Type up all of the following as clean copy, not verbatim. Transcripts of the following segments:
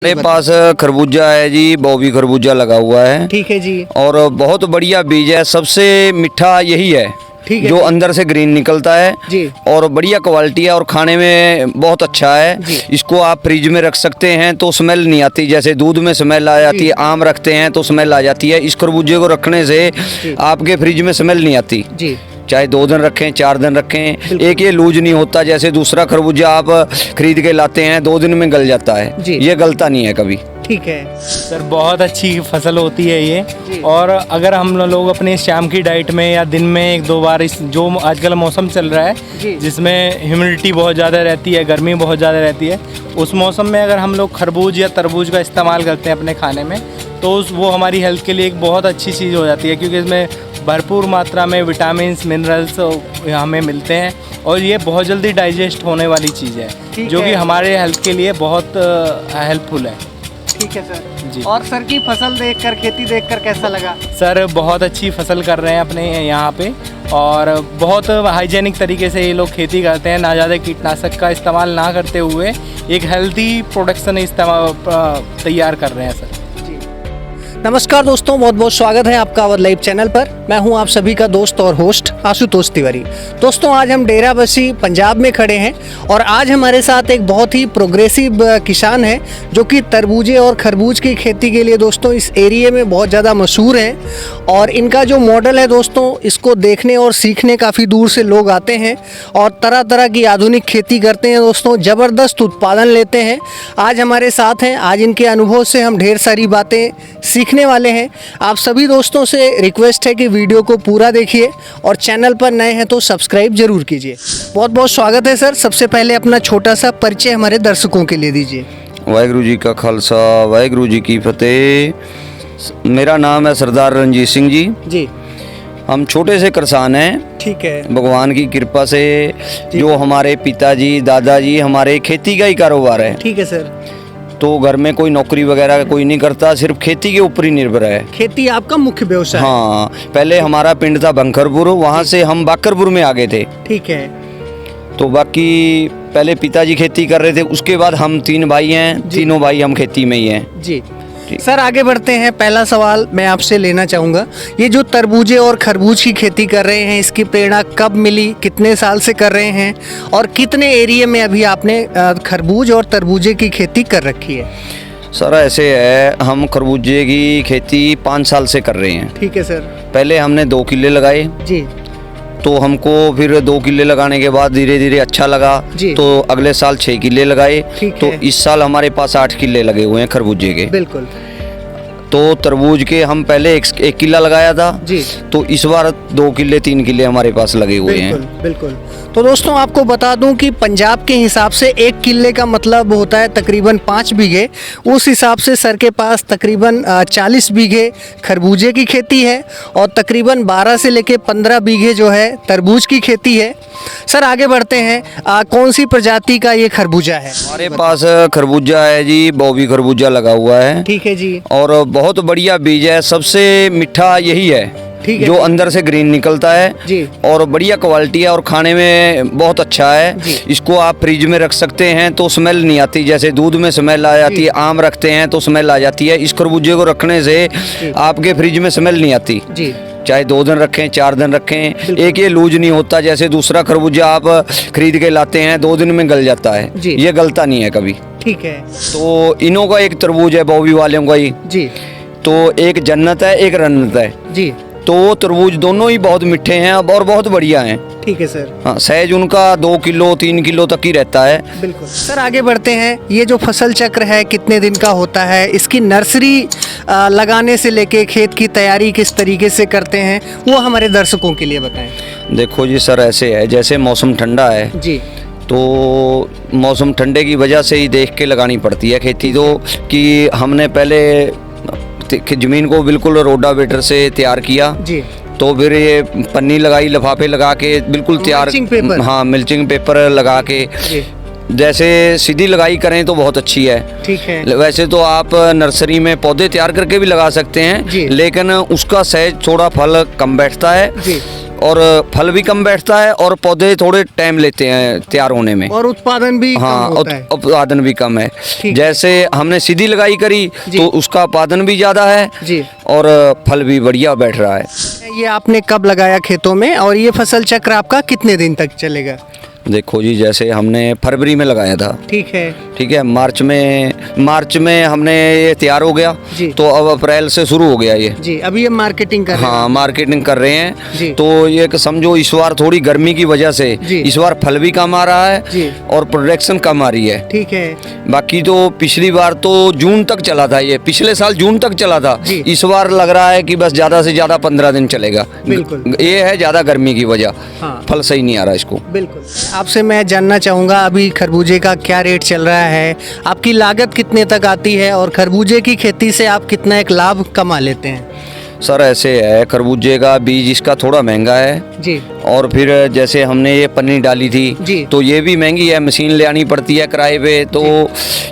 मेरे पास खरबूजा है जी, बॉबी खरबूजा लगा हुआ है। ठीक है जी। और बहुत बढ़िया बीज है, सबसे मीठा यही है। ठीक है जो जी। अंदर से ग्रीन निकलता है जी। और बढ़िया क्वालिटी है और खाने में बहुत अच्छा है जी। इसको आप फ्रिज में रख सकते हैं तो स्मेल नहीं आती, जैसे दूध में स्मेल आ जाती है, आम रखते हैं तो स्मेल आ जाती है। इस खरबूजे को रखने से आपके फ्रिज में स्मेल नहीं आती, जी। चाहे 2 दिन रखें 4 दिन रखें। एक ये लूज नहीं होता, जैसे दूसरा खरबूजा आप खरीद के लाते हैं 2 दिन में गल जाता है, जी। ये गलता नहीं है कभी। ठीक है सर, बहुत अच्छी फसल होती है ये। और अगर हम लोग अपने शाम की डाइट में या दिन में 1-2 बार, इस जो आजकल मौसम चल रहा जी। है जिसमें ह्यूमिडिटी बहुत ज़्यादा रहती है, गर्मी बहुत ज़्यादा रहती है, उस मौसम में अगर हम लोग खरबूज या तरबूज का इस्तेमाल करते हैं अपने खाने में तो वो हमारी हेल्थ के लिए एक बहुत अच्छी चीज़ हो जाती है, क्योंकि इसमें भरपूर मात्रा में विटामिन्स मिनरल्स हमें मिलते हैं और ये बहुत जल्दी डाइजेस्ट होने वाली चीज़ है जो कि हमारे हेल्थ के लिए बहुत हेल्पफुल है। ठीक है सर जी। और सर की फसल देखकर, खेती देखकर कैसा लगा? सर, बहुत अच्छी फसल कर रहे हैं अपने यहाँ पे और बहुत हाइजेनिक तरीके से ये लोग खेती करते हैं, ना ज़्यादा कीटनाशक का इस्तेमाल ना करते हुए एक हेल्दी प्रोडक्शन इस्तेमाल तैयार कर रहे हैं सर। नमस्कार दोस्तों, बहुत बहुत स्वागत है आपका अवध लाइव चैनल पर। मैं हूं आप सभी का दोस्त और होस्ट आशुतोष तिवारी। दोस्तों, आज हम डेराबस्सी पंजाब में खड़े हैं और आज हमारे साथ एक बहुत ही प्रोग्रेसिव किसान है जो कि तरबूजे और खरबूज की खेती के लिए दोस्तों इस एरिया में बहुत ज़्यादा मशहूर हैं। और इनका जो मॉडल है दोस्तों, इसको देखने और सीखने काफ़ी दूर से लोग आते हैं और तरह तरह की आधुनिक खेती करते हैं दोस्तों, ज़बरदस्त उत्पादन लेते हैं। आज हमारे साथ हैं, आज इनके अनुभव से हम ढेर सारी बातें सीखने वाले हैं। आप सभी दोस्तों से रिक्वेस्ट है कि वीडियो को पूरा देखिए और चैनल पर नए हैं तो सब्सक्राइब जरूर कीजिए। बहुत बहुत स्वागत है सर। सबसे पहले अपना छोटा सा परिचय हमारे दर्शकों के लिए दीजिए। वाहिगुरु जी का खालसा, वाहिगुरु जी की फतेह। मेरा नाम है सरदार रणजीत सिंह जी। जी। हम छोटे से किसान हैं, ठीक है। भगवान की कृपा से। जो हमारे पिताजी दादाजी, हमारे खेती का ही कारोबार है। ठीक है सर। तो घर में कोई नौकरी वगैरह कोई नहीं करता, सिर्फ खेती के ऊपर ही निर्भर है। खेती आपका मुख्य व्यवसाय? हाँ, पहले हमारा पिंड था बंकरपुर, वहाँ से हम बाकरपुर में आ गए थे। ठीक है। तो बाकी पहले पिताजी खेती कर रहे थे, उसके बाद हम 3 भाई हैं, तीनों भाई हम खेती में ही हैं। जी सर, आगे बढ़ते हैं। पहला सवाल मैं आपसे लेना चाहूँगा, ये जो तरबूजे और खरबूज की खेती कर रहे हैं, इसकी प्रेरणा कब मिली, कितने साल से कर रहे हैं और कितने एरिया में अभी आपने खरबूज और तरबूजे की खेती कर रखी है? सर ऐसे है, हम खरबूजे की खेती 5 साल से कर रहे हैं। ठीक है सर। पहले हमने 2 किले लगाए, जी। तो हमको फिर 2 किले लगाने के बाद धीरे धीरे अच्छा लगा, तो अगले साल 6 किले लगाए। तो इस साल हमारे पास 8 किले लगे हुए हैं खरबूजे के। बिल्कुल। तो तरबूज के हम पहले 1 किला लगाया था जी। तो इस बार 2 किले 3 किले हमारे पास लगे हुए हैं। बिल्कुल। तो दोस्तों, आपको बता दूं कि पंजाब के हिसाब से 1 किले का मतलब होता है तकरीबन 5 बीघे। उस हिसाब से सर के पास तकरीबन 40 बीघे खरबूजे की खेती है और तकरीबन 12 से लेके 15 बीघे जो है तरबूज की खेती है। सर आगे बढ़ते हैं, कौन सी प्रजाति का ये खरबूजा है? हमारे पास खरबूजा है जी, बॉबी खरबूजा लगा हुआ है। ठीक है जी। और बहुत बढ़िया बीज है, सबसे मीठा यही है। ठीक है। जो अंदर से ग्रीन निकलता है जी। और बढ़िया क्वालिटी है और खाने में बहुत अच्छा है। इसको आप फ्रिज में रख सकते हैं तो स्मेल नहीं आती, जैसे दूध में स्मेल आ जाती है, आम रखते हैं तो स्मेल आ जाती है। इस खरबूजे को रखने से आपके फ्रिज में स्मेल नहीं आती, चाहे 2 दिन रखें 4 दिन रखें। एक ये लूज नहीं होता, जैसे दूसरा खरबूजा आप खरीद के लाते हैं 2 दिन में गल जाता है, ये गलता नहीं है कभी। ठीक है। तो इन्हों का एक तरबूज है बॉबी वालों का ही जी। तो एक जन्नत है एक रन्नत है जी। तो वो तरबूज दोनों ही बहुत मीठे हैं और बहुत बढ़िया हैं। ठीक है सर। हाँ, सहज उनका 2 किलो 3 किलो तक ही रहता है। बिल्कुल। सर आगे बढ़ते हैं, ये जो फसल चक्र है कितने दिन का होता है, इसकी नर्सरी लगाने से लेके खेत की तैयारी किस तरीके से करते हैं, वो हमारे दर्शकों के लिए बताएं। देखो जी सर, ऐसे है जैसे मौसम ठंडा है जी, तो मौसम ठंडे की वजह से ही देख के लगानी पड़ती है खेती। तो कि हमने पहले ज़मीन को बिल्कुल रोटावेटर से तैयार किया जी। तो फिर ये पन्नी लगाई, लिफाफे लगा के बिल्कुल तैयार। Mulching paper. हाँ, मल्चिंग पेपर लगा के जैसे सीधी लगाई करें तो बहुत अच्छी है। ठीक है। वैसे तो आप नर्सरी में पौधे तैयार करके भी लगा सकते हैं, लेकिन उसका सहज थोड़ा फल कम बैठता है जी। और फल भी कम बैठता है और पौधे थोड़े टाइम लेते हैं तैयार होने में। और उत्पादन भी हाँ, कम होता है। उत्पादन भी कम है। ठीक। जैसे हमने सीधी लगाई करी जी। तो उसका उत्पादन भी ज़्यादा है जी। और फल भी बढ़िया बैठ रहा है। ये आपने कब लगाया खेतों में और ये फसल चक्र आपका कितने दिन तक चलेगा? देखो जी, जैसे हमने फरवरी में लगाया था, ठीक है। ठीक है, मार्च में हमने ये तैयार हो गया, जी। तो अब अप्रैल से शुरू हो गया ये। जी, अभी ये मार्केटिंग कर रहे हैं। हाँ, मार्केटिंग कर रहे जी। हैं। तो ये कि समझो इस बार थोड़ी गर्मी की वजह से जी। इस बार फल भी कम आ रहा है जी। और प्रोडक्शन कम आ रही है। ठीक है। बाकी तो पिछली बार तो जून तक चला था, ये पिछले साल जून तक चला था। जी। इस बार लग रहा है कि बस ज़्यादा से ज़्यादा 15 दिन चलेगा। बिल्कुल। ये है ज़्यादा गर्मी की वजह। हाँ। फल सही नहीं आ रहा इसको। बिल्कुल। आपसे मैं जानना चाहूँगा अभी खरबूजे का क्या रेट चल रहा है, आपकी लागत कितने तक आती है और खरबूजे की खेती से आप कितना एक लाभ कमा लेते हैं? सर ऐसे है, खरबूजे का बीज इसका थोड़ा महंगा है जी। और फिर जैसे हमने ये पन्नी डाली थी जी। तो ये भी महंगी है, मशीन ले आनी पड़ती है किराए पे। तो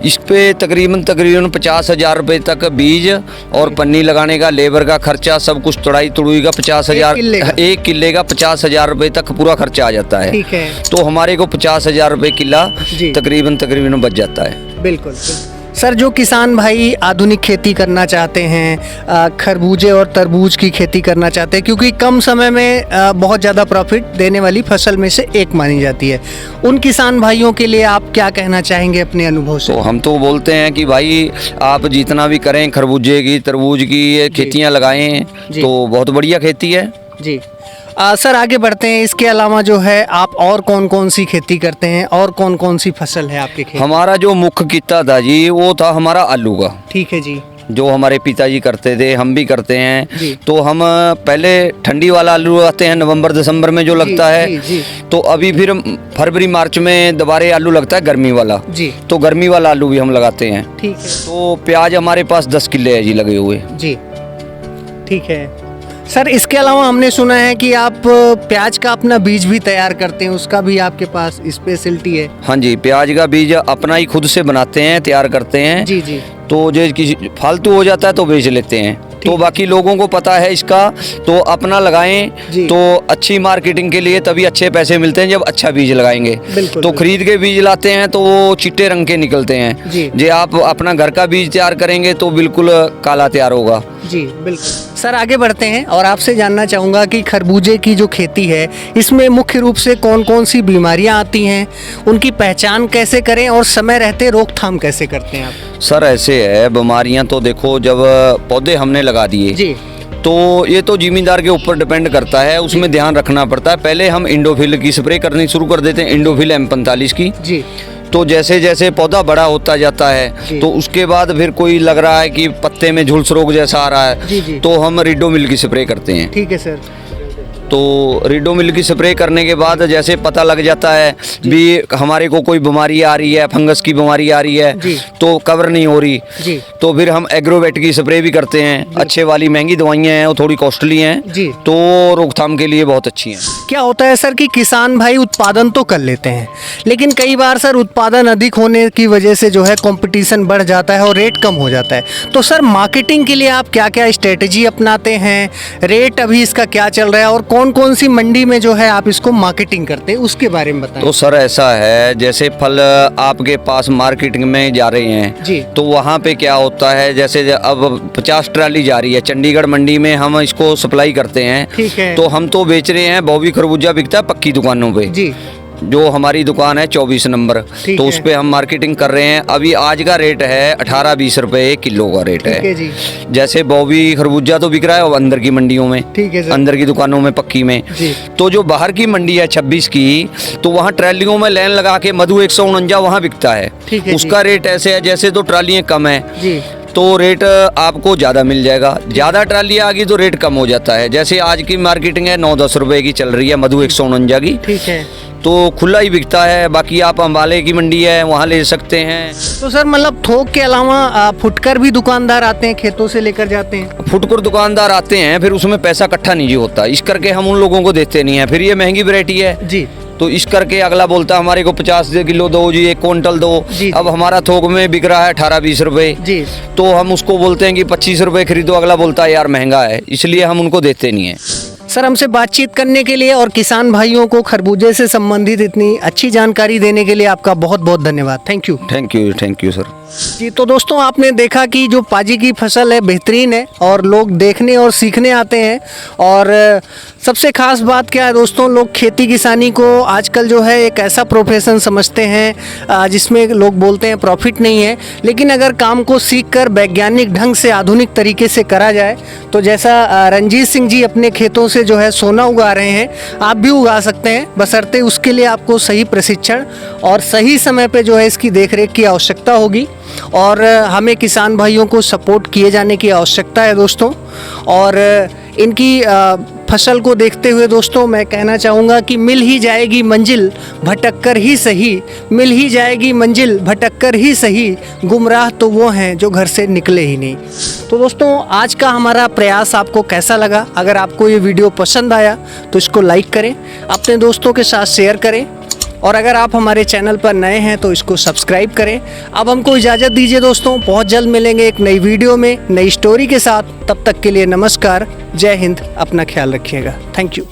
इस पे तकरीबन 50,000 रुपये तक बीज और पन्नी लगाने का, लेबर का खर्चा, सब कुछ तुड़ाई तुड़ुई का 50,000, एक किले का 50,000 रुपये तक पूरा खर्चा आ जाता है। ठीक है। तो हमारे को 50,000 रुपये किला जी। तकरीबन बच जाता है। बिल्कुल। सर, जो किसान भाई आधुनिक खेती करना चाहते हैं, खरबूजे और तरबूज की खेती करना चाहते हैं, क्योंकि कम समय में बहुत ज़्यादा प्रॉफिट देने वाली फसल में से एक मानी जाती है, उन किसान भाइयों के लिए आप क्या कहना चाहेंगे अपने अनुभव से? तो हम तो बोलते हैं कि भाई आप जितना भी करें, खरबूजे की, तरबूज की ये खेतियाँ लगाएं तो बहुत बढ़िया खेती है। जी। सर, आगे बढ़ते हैं। इसके अलावा जो है आप और कौन कौन सी खेती करते हैं और कौन कौन सी फसल है आपके खेत? हमारा जो मुख्य किस्सा था जी वो था हमारा आलू का। ठीक है जी। जो हमारे पिताजी करते थे, हम भी करते हैं। जी। तो हम पहले ठंडी वाला आलू आते हैं नवंबर दिसंबर में जो लगता है। जी, जी। तो अभी फिर फरवरी मार्च में दोबारा आलू लगता है गर्मी वाला। जी। तो गर्मी वाला आलू भी हम लगाते हैं। ठीक है। तो प्याज हमारे पास 10 किले है जी लगे हुए। जी। ठीक है। सर, इसके अलावा हमने सुना है कि आप प्याज का अपना बीज भी तैयार करते हैं, उसका भी आपके पास स्पेशलिटी है? हाँ जी, प्याज का बीज अपना ही खुद से बनाते हैं, तैयार करते हैं। जी जी। तो जो किसी फालतू हो जाता है तो बेच लेते हैं। तो बाकी लोगों को पता है इसका, तो अपना लगाएं जी। तो अच्छी मार्केटिंग के लिए तभी अच्छे पैसे मिलते हैं जब अच्छा बीज लगाएंगे। बिल्कुल, तो खरीद के बीज लाते हैं तो वो चिट्टे रंग के निकलते हैं। जी। जे आप अपना घर का बीज तैयार करेंगे तो बिल्कुल काला तैयार होगा। जी बिल्कुल। सर, आगे बढ़ते हैं और आपसे जानना चाहूँगा कि खरबूजे की जो खेती है इसमें मुख्य रूप से कौन कौन सी बीमारियाँ आती हैं, उनकी पहचान कैसे करें और समय रहते रोकथाम कैसे करते हैं आप? सर ऐसे है, बीमारियाँ तो देखो जब पौधे हमने लगा दिए जी। तो ये तो जिम्मेदार के ऊपर डिपेंड करता है, उसमें ध्यान रखना पड़ता है। पहले हम इंडोफिल की स्प्रे करनी शुरू कर देते हैं, इंडोफिल M45 की। जी। तो जैसे जैसे पौधा बड़ा होता जाता है तो उसके बाद फिर कोई लग रहा है कि पत्ते में झुलस रोग जैसा आ रहा है। जी जी। तो हम रिडोमिल की स्प्रे करते हैं। ठीक है सर। तो रिडोमिल की स्प्रे करने के बाद जैसे पता लग जाता है भी हमारे को कोई बीमारी आ रही है, फंगस की बीमारी आ रही है तो कवर नहीं हो रही, जी। तो फिर हम एग्रोवेट की स्प्रे भी करते हैं। अच्छे वाली महंगी दवाइयाँ हैं, वो थोड़ी कॉस्टली हैं जी। तो रोकथाम के लिए बहुत अच्छी हैं। क्या होता है सर कि किसान भाई उत्पादन तो कर लेते हैं, लेकिन कई बार सर उत्पादन अधिक होने की वजह से जो है कंपटीशन बढ़ जाता है और रेट कम हो जाता है। तो सर, मार्केटिंग के लिए आप क्या क्या स्ट्रेटेजी अपनाते हैं, रेट अभी इसका क्या चल रहा है और कौन कौन सी मंडी में जो है आप इसको मार्केटिंग करते हैं, उसके बारे में बताएं। तो सर ऐसा है, जैसे फल आपके पास मार्केटिंग में जा रहे हैं जी। तो वहाँ पे क्या होता है, जैसे अब 50 ट्राली जा रही है चंडीगढ़ मंडी में, हम इसको सप्लाई करते हैं। ठीक है। तो हम तो बेच रहे हैं, बॉबी खरबूजा बिकता है पक्की दुकानों पे जी। जो हमारी दुकान है 24 नंबर, तो उस पे हम मार्केटिंग कर रहे हैं। अभी आज का रेट है 18-20 रुपए किलो का रेट है जी। जैसे बॉबी खरबूजा तो बिक रहा है और अंदर की मंडियों में, ठीक है सर। अंदर की दुकानों में पक्की में जी। तो जो बाहर की मंडी है 26 की, तो वहाँ ट्रालियों में लाइन लगा के मधु 149 वहाँ बिकता है। ठीक है। उसका रेट ऐसे है जैसे तो ट्रालियाँ कम है जी। तो रेट आपको ज़्यादा मिल जाएगा, ज़्यादा ट्राली आ गई तो रेट कम हो जाता है। जैसे आज की मार्केटिंग है 9-10 रुपए की चल रही है मधु 149 की। ठीक है। तो खुला ही बिकता है। बाकी आप अम्बाले की मंडी है वहाँ ले सकते हैं। तो सर, मतलब थोक के अलावा फुटकर भी दुकानदार आते हैं, खेतों से लेकर जाते हैं? फुटकर दुकानदार आते हैं, फिर उसमें पैसा इकट्ठा नहीं जी होता, इस करके हम उन लोगों को देते नहीं है। फिर ये महंगी वैरायटी है जी। तो इस करके अगला बोलता है हमारे को 50 किलो दो जी, 1 क्विंटल दो। जी। अब हमारा थोक में बिक रहा है 18-20 रुपए, जी। तो हम उसको बोलते हैं कि 25 रुपए खरीदो, अगला बोलता है यार महंगा है, इसलिए हम उनको देते नहीं है। सर, हमसे बातचीत करने के लिए और किसान भाइयों को खरबूजे से संबंधित इतनी अच्छी जानकारी देने के लिए आपका बहुत बहुत धन्यवाद। Thank you. Thank you sir. जी, तो दोस्तों आपने देखा कि जो पाजी की फसल है बेहतरीन है और लोग देखने और सीखने आते हैं। और सबसे खास बात क्या है दोस्तों, लोग खेती किसानी को आजकल जो है एक ऐसा प्रोफेशन समझते हैं जिसमें लोग बोलते हैं प्रॉफिट नहीं है, लेकिन अगर काम को सीखकर वैज्ञानिक ढंग से आधुनिक तरीके से करा जाए तो जैसा रंजीत सिंह जी अपने खेतों से जो है सोना उगा रहे हैं, आप भी उगा सकते हैं, बशर्ते उसके लिए आपको सही प्रशिक्षण और सही समय पे जो है इसकी देखरेख की आवश्यकता होगी। और हमें किसान भाइयों को सपोर्ट किए जाने की आवश्यकता है दोस्तों। और इनकी फसल को देखते हुए दोस्तों मैं कहना चाहूँगा कि मिल ही जाएगी मंजिल भटक कर ही सही, मिल ही जाएगी मंजिल भटक कर ही सही, गुमराह तो वो हैं जो घर से निकले ही नहीं। तो दोस्तों आज का हमारा प्रयास आपको कैसा लगा? अगर आपको ये वीडियो पसंद आया तो इसको लाइक करें, अपने दोस्तों के साथ शेयर करें, और अगर आप हमारे चैनल पर नए हैं तो इसको सब्सक्राइब करें। अब हमको इजाज़त दीजिए दोस्तों, बहुत जल्द मिलेंगे एक नई वीडियो में नई स्टोरी के साथ। तब तक के लिए नमस्कार, जय हिंद, अपना ख्याल रखिएगा। Thank you.